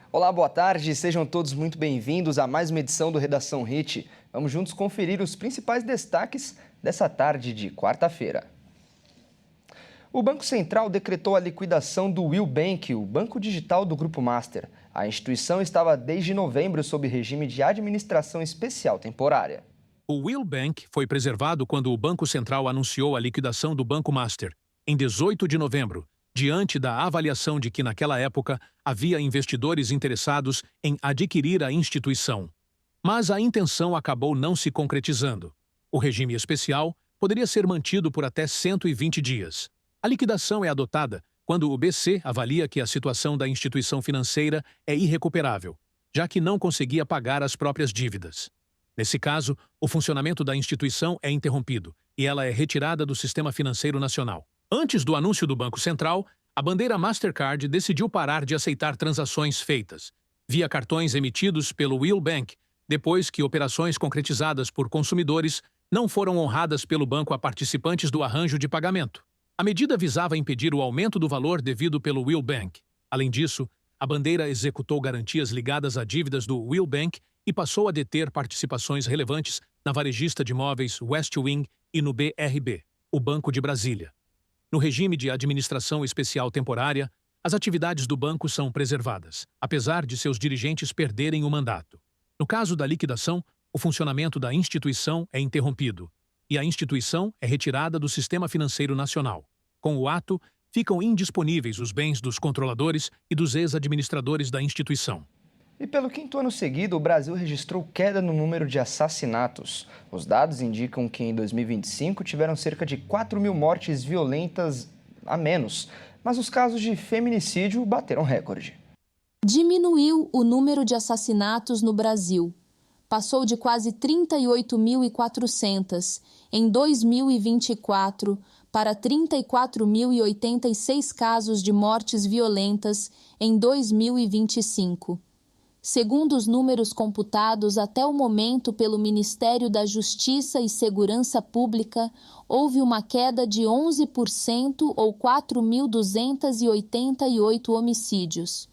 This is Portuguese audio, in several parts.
Olá, boa tarde, sejam todos muito bem-vindos a mais uma edição do Redação Hit. Vamos juntos conferir os principais destaques dessa tarde de quarta-feira. O Banco Central decretou a liquidação do Will Bank, o banco digital do Grupo Master. A instituição estava desde novembro sob regime de administração especial temporária. O Will Bank foi preservado quando o Banco Central anunciou a liquidação do Banco Master, em 18 de novembro, diante da avaliação de que, naquela época, havia investidores interessados em adquirir a instituição. Mas a intenção acabou não se concretizando. O regime especial poderia ser mantido por até 120 dias. A liquidação é adotada quando o BC avalia que a situação da instituição financeira é irrecuperável, já que não conseguia pagar as próprias dívidas. Nesse caso, o funcionamento da instituição é interrompido e ela é retirada do sistema financeiro nacional. Antes do anúncio do Banco Central, a bandeira Mastercard decidiu parar de aceitar transações feitas via cartões emitidos pelo Will Bank, depois que operações concretizadas por consumidores não foram honradas pelo banco a participantes do arranjo de pagamento. A medida visava impedir o aumento do valor devido pelo Will Bank. Além disso, a bandeira executou garantias ligadas a dívidas do Will Bank e passou a deter participações relevantes na varejista de imóveis Westwing e no BRB, o Banco de Brasília. No regime de administração especial temporária, as atividades do banco são preservadas, apesar de seus dirigentes perderem o mandato. No caso da liquidação, o funcionamento da instituição é interrompido e a instituição é retirada do Sistema Financeiro Nacional. Com o ato, ficam indisponíveis os bens dos controladores e dos ex-administradores da instituição. E pelo quinto ano seguido, o Brasil registrou queda no número de assassinatos. Os dados indicam que em 2025 tiveram cerca de 4 mil mortes violentas a menos, mas os casos de feminicídio bateram recorde. Diminuiu o número de assassinatos no Brasil. Passou de quase 38.400 em 2024 para 34.086 casos de mortes violentas em 2025. Segundo os números computados até o momento pelo Ministério da Justiça e Segurança Pública, houve uma queda de 11% ou 4.288 homicídios.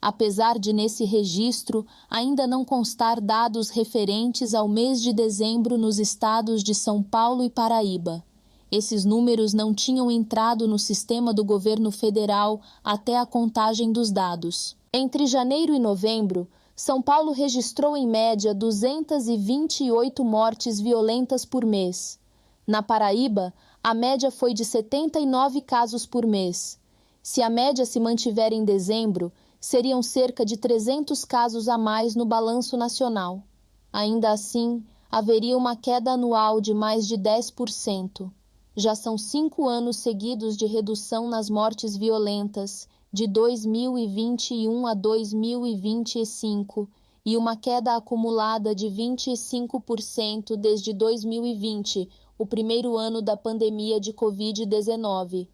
Apesar de nesse registro ainda não constar dados referentes ao mês de dezembro nos estados de São Paulo e Paraíba. Esses números não tinham entrado no sistema do governo federal até a contagem dos dados. Entre janeiro e novembro, São Paulo registrou em média 228 mortes violentas por mês. Na Paraíba, a média foi de 79 casos por mês. Se a média se mantiver em dezembro, seriam cerca de 300 casos a mais no balanço nacional. Ainda assim, haveria uma queda anual de mais de 10%. Já são 5 anos seguidos de redução nas mortes violentas, de 2021 a 2025, e uma queda acumulada de 25% desde 2020, o primeiro ano da pandemia de Covid-19.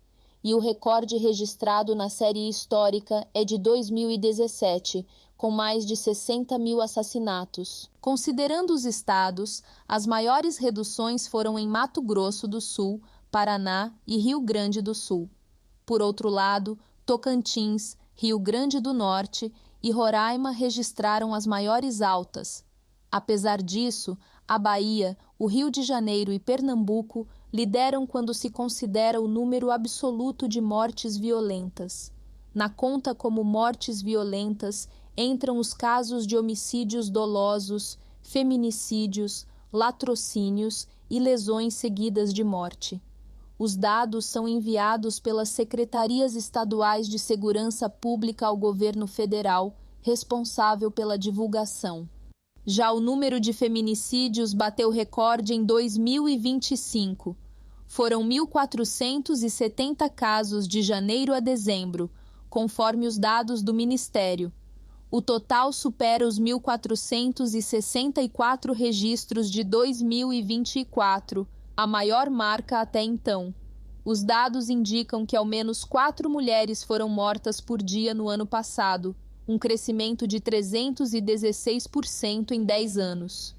E o recorde registrado na série histórica é de 2017, com mais de 60 mil assassinatos. Considerando os estados, as maiores reduções foram em Mato Grosso do Sul, Paraná e Rio Grande do Sul. Por outro lado, Tocantins, Rio Grande do Norte e Roraima registraram as maiores altas. Apesar disso, a Bahia, o Rio de Janeiro e Pernambuco lideram quando se considera o número absoluto de mortes violentas. Na conta como mortes violentas entram os casos de homicídios dolosos, feminicídios, latrocínios e lesões seguidas de morte. Os dados são enviados pelas Secretarias Estaduais de Segurança Pública ao Governo Federal, responsável pela divulgação. Já o número de feminicídios bateu recorde em 2025. Foram 1.470 casos de janeiro a dezembro, conforme os dados do Ministério. O total supera os 1.464 registros de 2024, a maior marca até então. Os dados indicam que ao menos 4 mulheres foram mortas por dia no ano passado, um crescimento de 316% em 10 anos.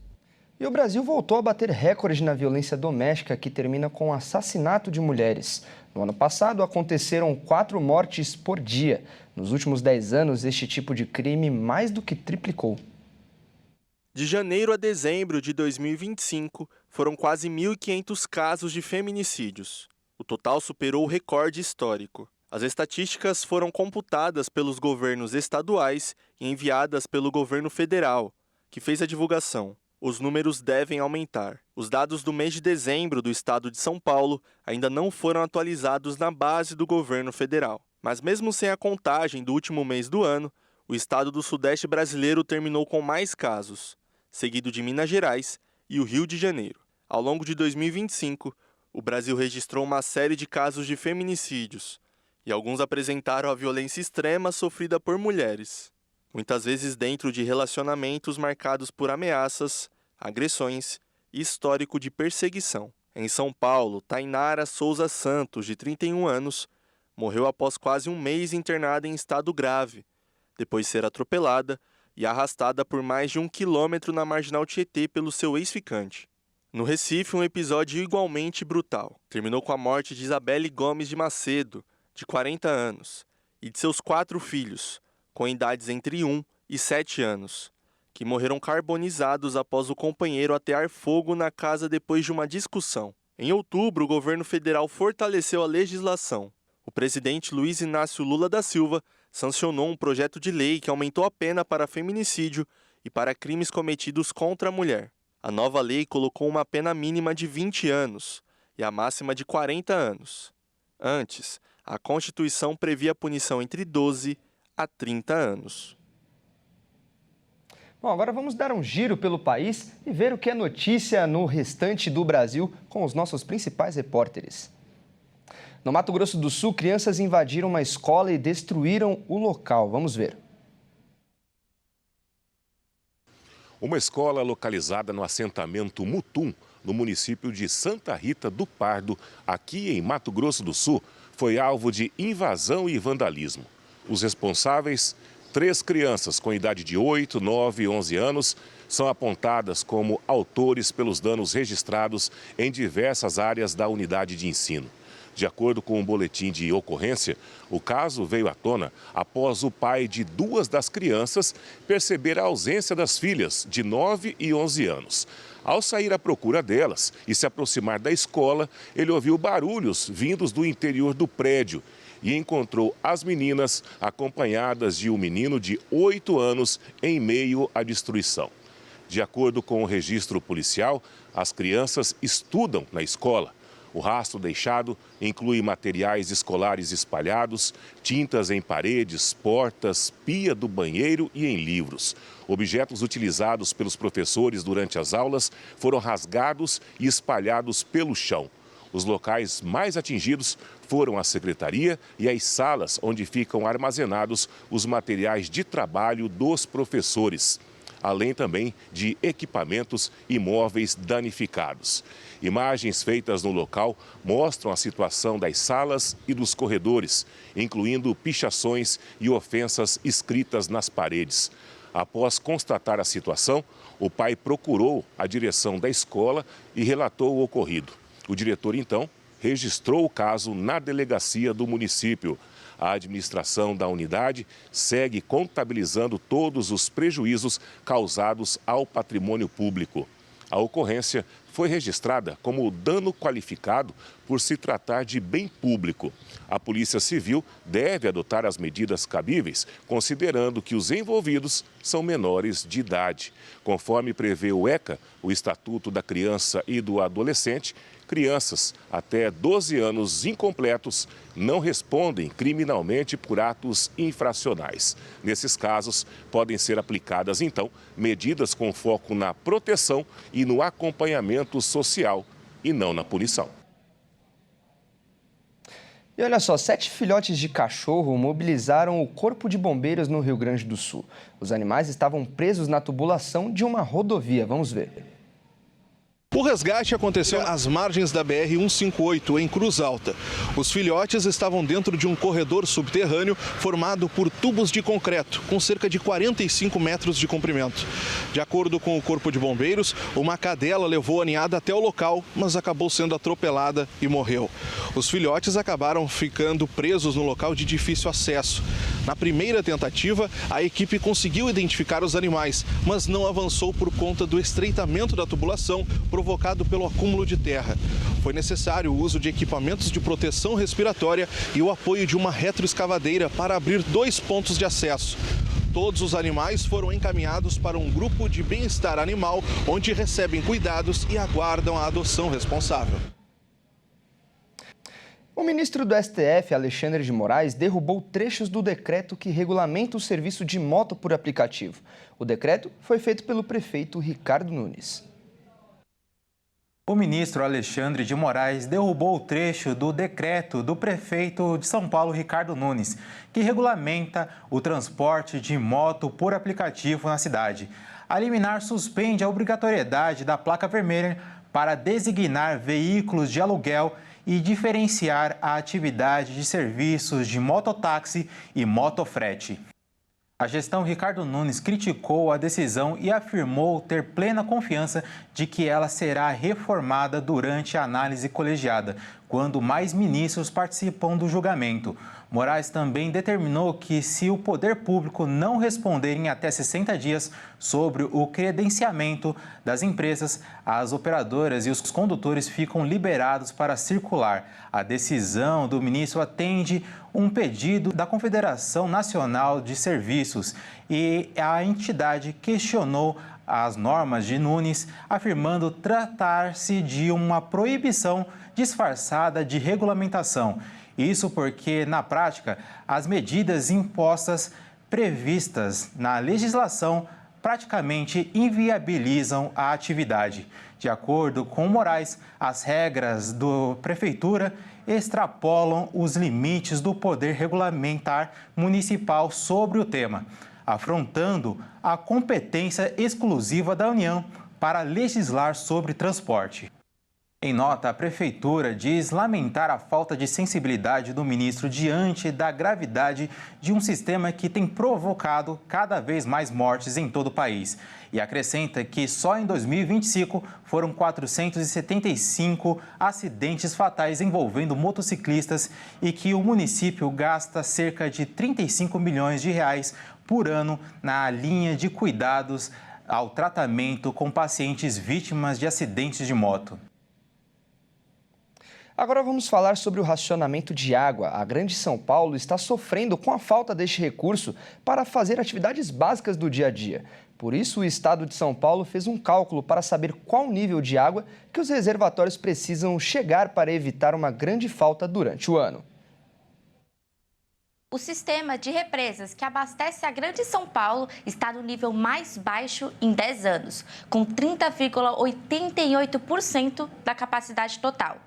E o Brasil voltou a bater recorde na violência doméstica, que termina com o assassinato de mulheres. No ano passado, aconteceram 4 mortes por dia. Nos últimos 10 anos, este tipo de crime mais do que triplicou. De janeiro a dezembro de 2025, foram quase 1.500 casos de feminicídios. O total superou o recorde histórico. As estatísticas foram computadas pelos governos estaduais e enviadas pelo governo federal, que fez a divulgação. Os números devem aumentar. Os dados do mês de dezembro do estado de São Paulo ainda não foram atualizados na base do governo federal. Mas mesmo sem a contagem do último mês do ano, o estado do Sudeste brasileiro terminou com mais casos, seguido de Minas Gerais e o Rio de Janeiro. Ao longo de 2025, o Brasil registrou uma série de casos de feminicídios, e alguns apresentaram a violência extrema sofrida por mulheres, muitas vezes dentro de relacionamentos marcados por ameaças, agressões e histórico de perseguição. Em São Paulo, Tainara Souza Santos, de 31 anos, morreu após quase um mês internada em estado grave, depois de ser atropelada e arrastada por mais de 1 quilômetro na Marginal Tietê pelo seu ex-ficante. No Recife, um episódio igualmente brutal. Terminou com a morte de Isabelle Gomes de Macedo, de 40 anos, e de seus 4 filhos, com idades entre 1 e 7 anos, que morreram carbonizados após o companheiro atear fogo na casa depois de uma discussão. Em outubro, o governo federal fortaleceu a legislação. O presidente Luiz Inácio Lula da Silva sancionou um projeto de lei que aumentou a pena para feminicídio e para crimes cometidos contra a mulher. A nova lei colocou uma pena mínima de 20 anos e a máxima de 40 anos. Antes, a Constituição previa a punição entre 12 a 30 anos. Bom, agora vamos dar um giro pelo país e ver o que é notícia no restante do Brasil com os nossos principais repórteres. No Mato Grosso do Sul, crianças invadiram uma escola e destruíram o local. Vamos ver. Uma escola localizada no assentamento Mutum, no município de Santa Rita do Pardo, aqui em Mato Grosso do Sul, foi alvo de invasão e vandalismo. Os responsáveis, 3 crianças com idade de 8, 9 e 11 anos, são apontadas como autores pelos danos registrados em diversas áreas da unidade de ensino. De acordo com um boletim de ocorrência, o caso veio à tona após o pai de 2 das crianças perceber a ausência das filhas, de 9 e 11 anos. Ao sair à procura delas e se aproximar da escola, ele ouviu barulhos vindos do interior do prédio e encontrou as meninas acompanhadas de um menino de 8 anos em meio à destruição. De acordo com o registro policial, as crianças estudam na escola. O rastro deixado inclui materiais escolares espalhados, tintas em paredes, portas, pia do banheiro e em livros. Objetos utilizados pelos professores durante as aulas foram rasgados e espalhados pelo chão. Os locais mais atingidos foram a secretaria e as salas onde ficam armazenados os materiais de trabalho dos professores, além também de equipamentos e móveis danificados. Imagens feitas no local mostram a situação das salas e dos corredores, incluindo pichações e ofensas escritas nas paredes. Após constatar a situação, o pai procurou a direção da escola e relatou o ocorrido. O diretor, então, registrou o caso na delegacia do município. A administração da unidade segue contabilizando todos os prejuízos causados ao patrimônio público. A ocorrência foi registrada como dano qualificado por se tratar de bem público. A Polícia Civil deve adotar as medidas cabíveis, considerando que os envolvidos são menores de idade. Conforme prevê o ECA, o Estatuto da Criança e do Adolescente, crianças até 12 anos incompletos não respondem criminalmente por atos infracionais. Nesses casos, podem ser aplicadas, então, medidas com foco na proteção e no acompanhamento social e não na punição. E olha só, 7 filhotes de cachorro mobilizaram o Corpo de Bombeiros no Rio Grande do Sul. Os animais estavam presos na tubulação de uma rodovia. Vamos ver. O resgate aconteceu às margens da BR-158, em Cruz Alta. Os filhotes estavam dentro de um corredor subterrâneo formado por tubos de concreto, com cerca de 45 metros de comprimento. De acordo com o Corpo de Bombeiros, uma cadela levou a ninhada até o local, mas acabou sendo atropelada e morreu. Os filhotes acabaram ficando presos no local de difícil acesso. Na primeira tentativa, a equipe conseguiu identificar os animais, mas não avançou por conta do estreitamento da tubulação provocado pelo acúmulo de terra. Foi necessário o uso de equipamentos de proteção respiratória e o apoio de uma retroescavadeira para abrir 2 pontos de acesso. Todos os animais foram encaminhados para um grupo de bem-estar animal, onde recebem cuidados e aguardam a adoção responsável. O ministro do STF, Alexandre de Moraes, derrubou trechos do decreto que regulamenta o serviço de moto por aplicativo. O decreto foi feito pelo prefeito Ricardo Nunes. O ministro Alexandre de Moraes derrubou o trecho do decreto do prefeito de São Paulo, Ricardo Nunes, que regulamenta o transporte de moto por aplicativo na cidade. A liminar suspende a obrigatoriedade da placa vermelha para designar veículos de aluguel e diferenciar a atividade de serviços de mototáxi e motofrete. A gestão Ricardo Nunes criticou a decisão e afirmou ter plena confiança de que ela será reformada durante a análise colegiada, quando mais ministros participam do julgamento. Moraes também determinou que, se o poder público não responder em até 60 dias sobre o credenciamento das empresas, as operadoras e os condutores ficam liberados para circular. A decisão do ministro atende um pedido da Confederação Nacional de Serviços e a entidade questionou as normas de Nunes, afirmando tratar-se de uma proibição disfarçada de regulamentação. Isso porque, na prática, as medidas impostas previstas na legislação praticamente inviabilizam a atividade. De acordo com Moraes, as regras da Prefeitura extrapolam os limites do poder regulamentar municipal sobre o tema, afrontando a competência exclusiva da União para legislar sobre transporte. Em nota, a Prefeitura diz lamentar a falta de sensibilidade do ministro diante da gravidade de um sistema que tem provocado cada vez mais mortes em todo o país. E acrescenta que só em 2025 foram 475 acidentes fatais envolvendo motociclistas e que o município gasta cerca de 35 milhões de reais por ano na linha de cuidados ao tratamento com pacientes vítimas de acidentes de moto. Agora vamos falar sobre o racionamento de água. A Grande São Paulo está sofrendo com a falta deste recurso para fazer atividades básicas do dia a dia. Por isso, o Estado de São Paulo fez um cálculo para saber qual nível de água que os reservatórios precisam chegar para evitar uma grande falta durante o ano. O sistema de represas que abastece a Grande São Paulo está no nível mais baixo em 10 anos, com 30,88% da capacidade total.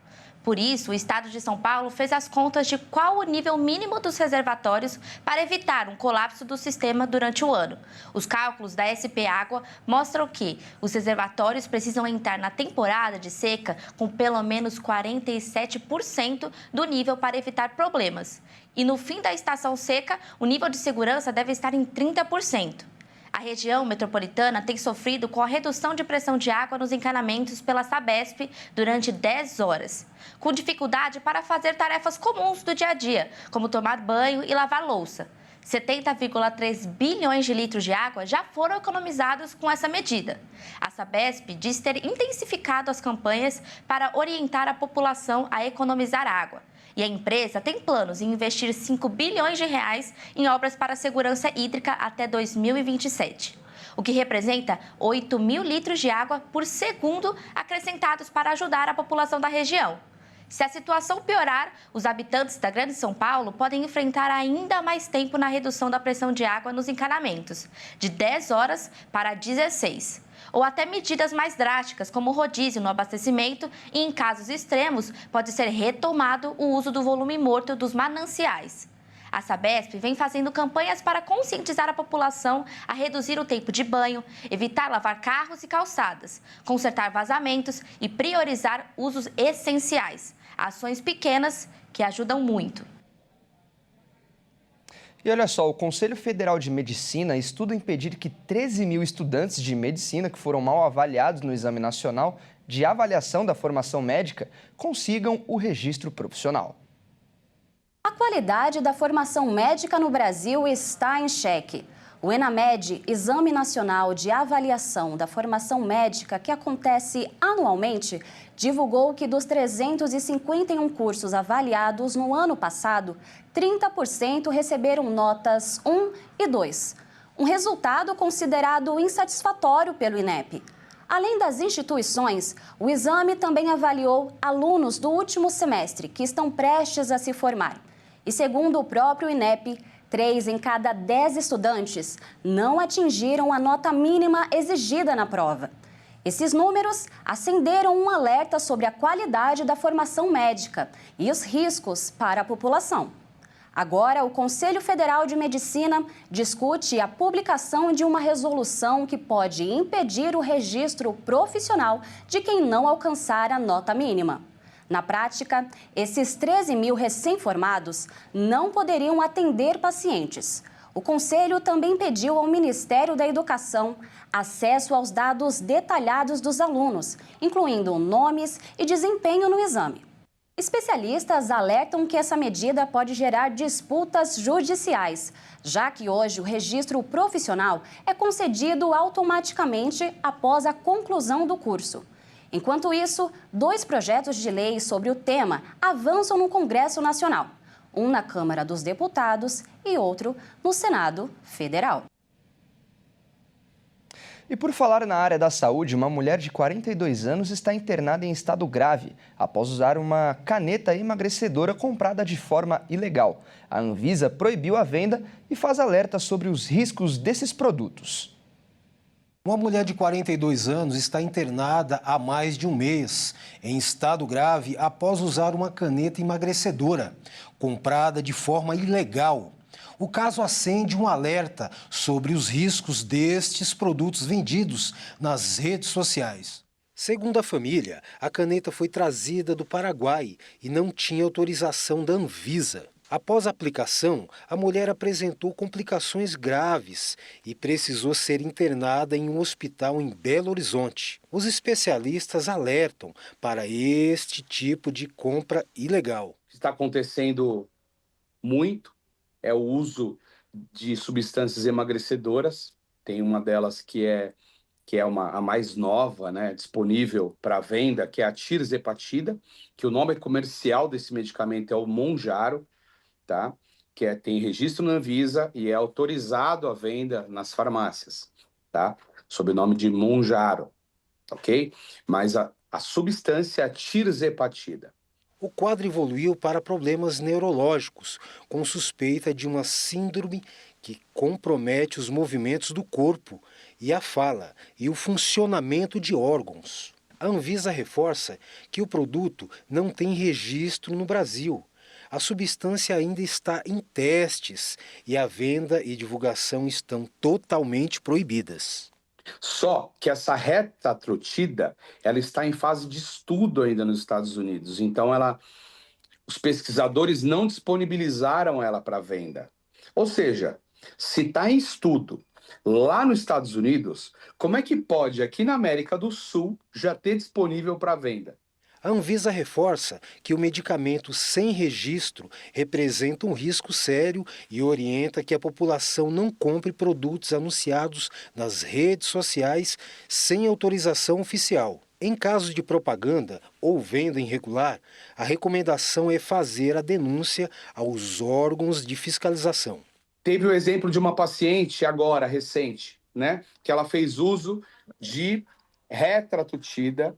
Por isso, o Estado de São Paulo fez as contas de qual o nível mínimo dos reservatórios para evitar um colapso do sistema durante o ano. Os cálculos da SP Água mostram que os reservatórios precisam entrar na temporada de seca com pelo menos 47% do nível para evitar problemas. E no fim da estação seca, o nível de segurança deve estar em 30%. A região metropolitana tem sofrido com a redução de pressão de água nos encanamentos pela Sabesp durante 10 horas, com dificuldade para fazer tarefas comuns do dia a dia, como tomar banho e lavar louça. 70,3 bilhões de litros de água já foram economizados com essa medida. A Sabesp diz ter intensificado as campanhas para orientar a população a economizar água. E a empresa tem planos em investir 5 bilhões de reais em obras para a segurança hídrica até 2027, o que representa 8 mil litros de água por segundo acrescentados para ajudar a população da região. Se a situação piorar, os habitantes da Grande São Paulo podem enfrentar ainda mais tempo na redução da pressão de água nos encanamentos, de 10 horas para 16. Ou até medidas mais drásticas, como rodízio no abastecimento e, em casos extremos, pode ser retomado o uso do volume morto dos mananciais. A Sabesp vem fazendo campanhas para conscientizar a população a reduzir o tempo de banho, evitar lavar carros e calçadas, consertar vazamentos e priorizar usos essenciais. Ações pequenas que ajudam muito. E olha só, o Conselho Federal de Medicina estuda impedir que 13 mil estudantes de medicina que foram mal avaliados no Exame Nacional de Avaliação da Formação Médica consigam o registro profissional. A qualidade da formação médica no Brasil está em xeque. O ENAMED, Exame Nacional de Avaliação da Formação Médica, que acontece anualmente, divulgou que dos 351 cursos avaliados no ano passado, 30% receberam notas 1 e 2. Um resultado considerado insatisfatório pelo INEP. Além das instituições, o exame também avaliou alunos do último semestre que estão prestes a se formar. E segundo o próprio INEP, 3 em cada 10 estudantes não atingiram a nota mínima exigida na prova. Esses números acenderam um alerta sobre a qualidade da formação médica e os riscos para a população. Agora, o Conselho Federal de Medicina discute a publicação de uma resolução que pode impedir o registro profissional de quem não alcançar a nota mínima. Na prática, esses 13 mil recém-formados não poderiam atender pacientes. O Conselho também pediu ao Ministério da Educação acesso aos dados detalhados dos alunos, incluindo nomes e desempenho no exame. Especialistas alertam que essa medida pode gerar disputas judiciais, já que hoje o registro profissional é concedido automaticamente após a conclusão do curso. Enquanto isso, 2 projetos de lei sobre o tema avançam no Congresso Nacional, um na Câmara dos Deputados e outro no Senado Federal. E por falar na área da saúde, uma mulher de 42 anos está internada em estado grave após usar uma caneta emagrecedora comprada de forma ilegal. A Anvisa proibiu a venda e faz alerta sobre os riscos desses produtos. Uma mulher de 42 anos está internada há mais de um mês, em estado grave, após usar uma caneta emagrecedora, comprada de forma ilegal. O caso acende um alerta sobre os riscos destes produtos vendidos nas redes sociais. Segundo a família, a caneta foi trazida do Paraguai e não tinha autorização da Anvisa. Após a aplicação, a mulher apresentou complicações graves e precisou ser internada em um hospital em Belo Horizonte. Os especialistas alertam para este tipo de compra ilegal. Está acontecendo muito é o uso de substâncias emagrecedoras. Tem uma delas que é a mais nova, né, disponível para venda, que é a tirzepatida, que o nome comercial desse medicamento é o Mounjaro. Tá? Tem registro na Anvisa e é autorizado a venda nas farmácias, tá? Sob o nome de Mounjaro, ok? Mas a substância é a tirzepatida. O quadro evoluiu para problemas neurológicos, com suspeita de uma síndrome que compromete os movimentos do corpo e a fala e o funcionamento de órgãos. A Anvisa reforça que o produto não tem registro no Brasil. A substância ainda está em testes e a venda e divulgação estão totalmente proibidas. Só que essa retatrutida, ela está em fase de estudo ainda nos Estados Unidos. Então, os pesquisadores não disponibilizaram ela para venda. Ou seja, se está em estudo lá nos Estados Unidos, como é que pode aqui na América do Sul já ter disponível para venda? A Anvisa reforça que o medicamento sem registro representa um risco sério e orienta que a população não compre produtos anunciados nas redes sociais sem autorização oficial. Em caso de propaganda ou venda irregular, a recomendação é fazer a denúncia aos órgãos de fiscalização. Teve o exemplo de uma paciente agora, recente, né, que ela fez uso de retatrutida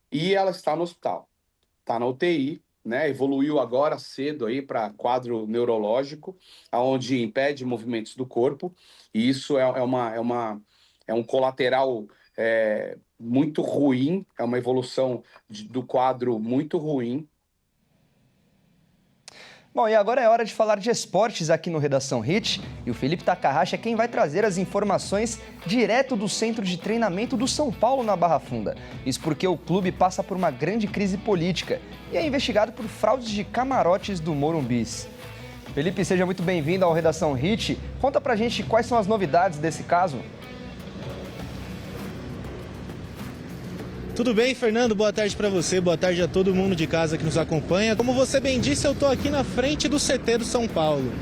e ela está no hospital, está na UTI, né? Evoluiu agora cedo aí para quadro neurológico, onde impede movimentos do corpo, e isso é um colateral muito ruim, é uma evolução do quadro muito ruim. Bom, e agora é hora de falar de esportes aqui no Redação Hit. E o Felipe Takahashi é quem vai trazer as informações direto do centro de treinamento do São Paulo na Barra Funda. Isso porque o clube passa por uma grande crise política e é investigado por fraudes de camarotes do Morumbis. Felipe, seja muito bem-vindo ao Redação Hit. Conta pra gente quais são as novidades desse caso. Tudo bem, Fernando? Boa tarde para você, boa tarde a todo mundo de casa que nos acompanha. Como você bem disse, eu estou aqui na frente do CT do São Paulo.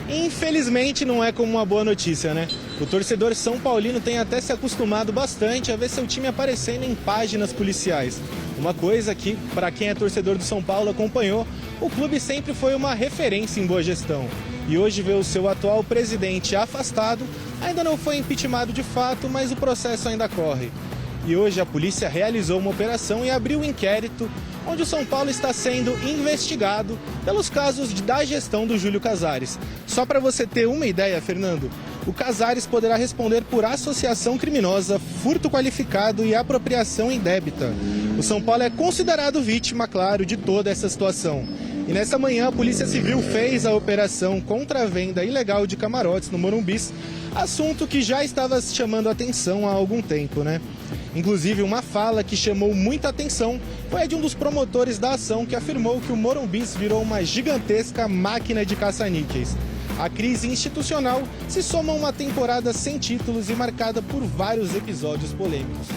Infelizmente não é como uma boa notícia, né? O torcedor são paulino tem até se acostumado bastante a ver seu time aparecendo em páginas policiais. Uma coisa que, para quem é torcedor do São Paulo acompanhou, o clube sempre foi uma referência em boa gestão. E hoje ver o seu atual presidente afastado, ainda não foi impeachmentado de fato, mas o processo ainda corre. E hoje a polícia realizou uma operação e abriu um inquérito onde o São Paulo está sendo investigado pelos casos da gestão do Júlio Casares. Só para você ter uma ideia, Fernando, o Casares poderá responder por associação criminosa, furto qualificado e apropriação indébita. O São Paulo é considerado vítima, claro, de toda essa situação. E nessa manhã a Polícia Civil fez a operação contra a venda ilegal de camarotes no Morumbis, assunto que já estava chamando a atenção há algum tempo, né? Inclusive, uma fala que chamou muita atenção foi a de um dos promotores da ação que afirmou que o Morumbis virou uma gigantesca máquina de caça-níqueis. A crise institucional se soma a uma temporada sem títulos e marcada por vários episódios polêmicos.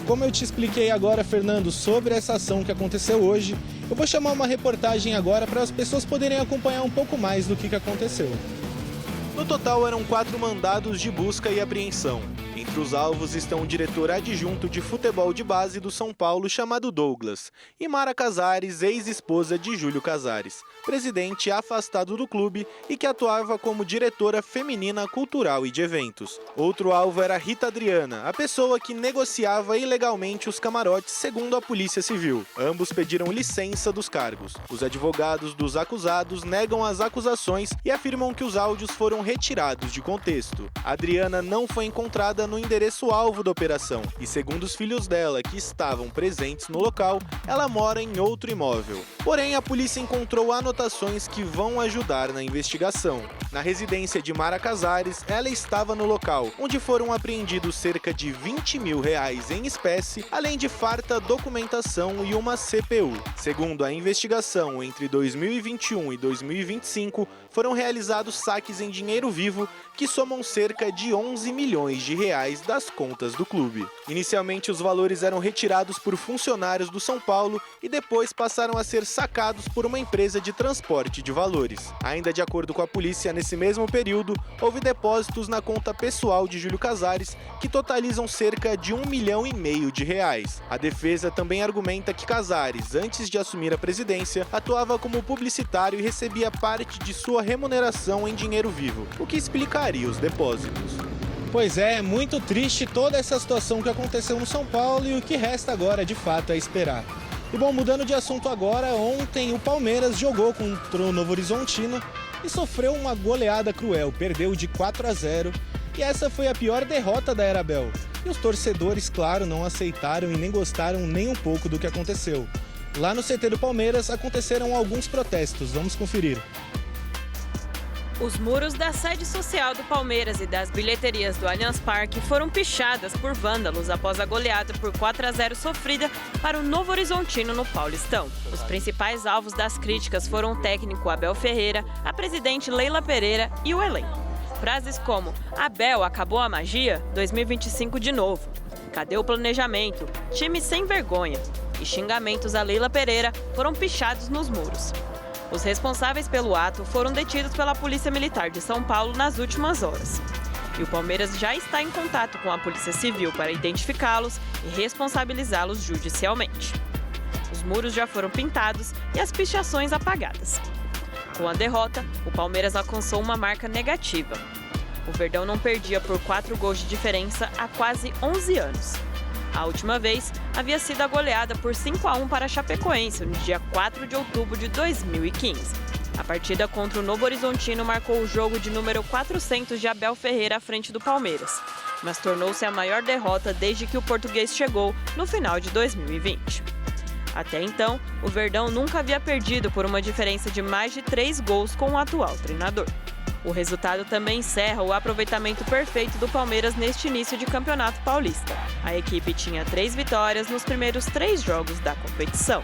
Como eu te expliquei agora, Fernando, sobre essa ação que aconteceu hoje, eu vou chamar uma reportagem agora para as pessoas poderem acompanhar um pouco mais do que aconteceu. No total, eram 4 mandados de busca e apreensão. Entre os alvos estão o diretor adjunto de futebol de base do São Paulo, chamado Douglas, e Mara Casares, ex-esposa de Júlio Casares, presidente afastado do clube e que atuava como diretora feminina cultural e de eventos. Outro alvo era Rita Adriana, a pessoa que negociava ilegalmente os camarotes, segundo a Polícia Civil. Ambos pediram licença dos cargos. Os advogados dos acusados negam as acusações e afirmam que os áudios foram retirados de contexto. A Adriana não foi encontrada no endereço-alvo da operação e, segundo os filhos dela, que estavam presentes no local, ela mora em outro imóvel. Porém, a polícia encontrou anotações que vão ajudar na investigação. Na residência de Mara Casares, ela estava no local, onde foram apreendidos cerca de R$20 mil em espécie, além de farta documentação e uma CPU. Segundo a investigação, entre 2021 e 2025, foram realizados saques em dinheiro vivo que somam cerca de R$11 milhões das contas do clube. Inicialmente, os valores eram retirados por funcionários do São Paulo e depois passaram a ser sacados por uma empresa de transporte de valores. Ainda de acordo com a polícia, nesse mesmo período, houve depósitos na conta pessoal de Júlio Casares que totalizam cerca de R$1,5 milhão. A defesa também argumenta que Casares, antes de assumir a presidência, atuava como publicitário e recebia parte de sua remuneração em dinheiro vivo, o que explicaria os depósitos. Pois é muito triste toda essa situação que aconteceu no São Paulo e o que resta agora, de fato, é esperar. E bom, mudando de assunto agora, ontem o Palmeiras jogou contra o Novo Horizontino e sofreu uma goleada cruel, perdeu de 4-0 e essa foi a pior derrota da era Abel. E os torcedores, claro, não aceitaram e nem gostaram nem um pouco do que aconteceu. Lá no CT do Palmeiras aconteceram alguns protestos, vamos conferir. Os muros da sede social do Palmeiras e das bilheterias do Allianz Parque foram pichadas por vândalos após a goleada por 4-0 sofrida para o Novo Horizontino no Paulistão. Os principais alvos das críticas foram o técnico Abel Ferreira, a presidente Leila Pereira e o elenco. Frases como "Abel, acabou a magia? 2025 de novo. Cadê o planejamento? Time sem vergonha" e xingamentos a Leila Pereira foram pichados nos muros. Os responsáveis pelo ato foram detidos pela Polícia Militar de São Paulo nas últimas horas. E o Palmeiras já está em contato com a Polícia Civil para identificá-los e responsabilizá-los judicialmente. Os muros já foram pintados e as pichações apagadas. Com a derrota, o Palmeiras alcançou uma marca negativa. O Verdão não perdia por 4 gols de diferença há quase 11 anos. A última vez havia sido a goleada por 5-1 para a Chapecoense, no dia 4 de outubro de 2015. A partida contra o Novo Horizontino marcou o jogo de número 400 de Abel Ferreira à frente do Palmeiras, mas tornou-se a maior derrota desde que o português chegou no final de 2020. Até então, o Verdão nunca havia perdido por uma diferença de mais de 3 gols com o atual treinador. O resultado também encerra o aproveitamento perfeito do Palmeiras neste início de campeonato paulista. A equipe tinha 3 vitórias nos primeiros 3 jogos da competição.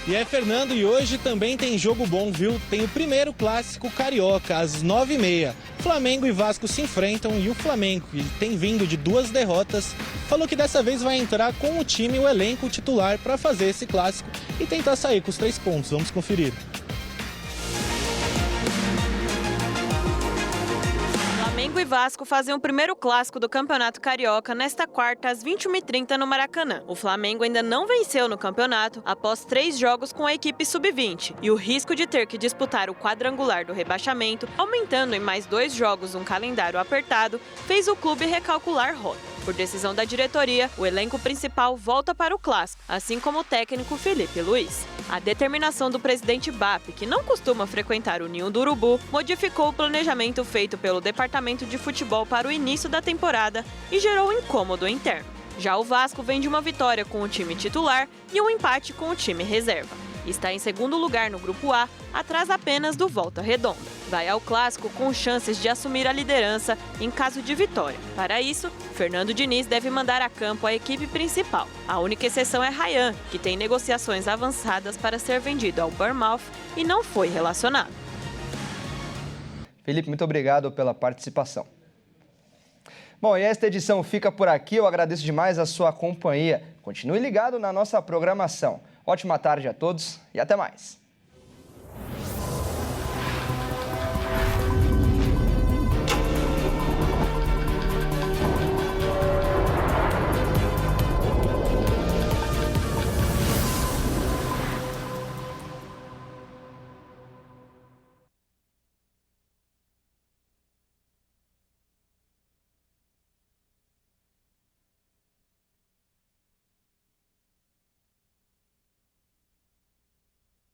E Fernando, e hoje também tem jogo bom, viu? Tem o primeiro clássico carioca, às 9h30. Flamengo e Vasco se enfrentam e o Flamengo, que tem vindo de 2 derrotas, falou que dessa vez vai entrar com o time e o elenco titular para fazer esse clássico e tentar sair com os 3 pontos. Vamos conferir. Flamengo e Vasco fazem o primeiro clássico do Campeonato Carioca nesta quarta, às 21h30 no Maracanã. O Flamengo ainda não venceu no campeonato após 3 jogos com a equipe sub-20 e o risco de ter que disputar o quadrangular do rebaixamento, aumentando em mais 2 jogos um calendário apertado, fez o clube recalcular rota. Por decisão da diretoria, o elenco principal volta para o clássico, assim como o técnico Felipe Luiz. A determinação do presidente BAP, que não costuma frequentar o Ninho do Urubu, modificou o planejamento feito pelo departamento de futebol para o início da temporada e gerou incômodo interno. Já o Vasco vem de uma vitória com o time titular e um empate com o time reserva. Está em segundo lugar no Grupo A, atrás apenas do Volta Redonda. Vai ao clássico com chances de assumir a liderança em caso de vitória. Para isso, Fernando Diniz deve mandar a campo a equipe principal. A única exceção é Ryan, que tem negociações avançadas para ser vendido ao Bournemouth e não foi relacionado. Felipe, muito obrigado pela participação. Bom, e esta edição fica por aqui. Eu agradeço demais a sua companhia. Continue ligado na nossa programação. Ótima tarde a todos e até mais.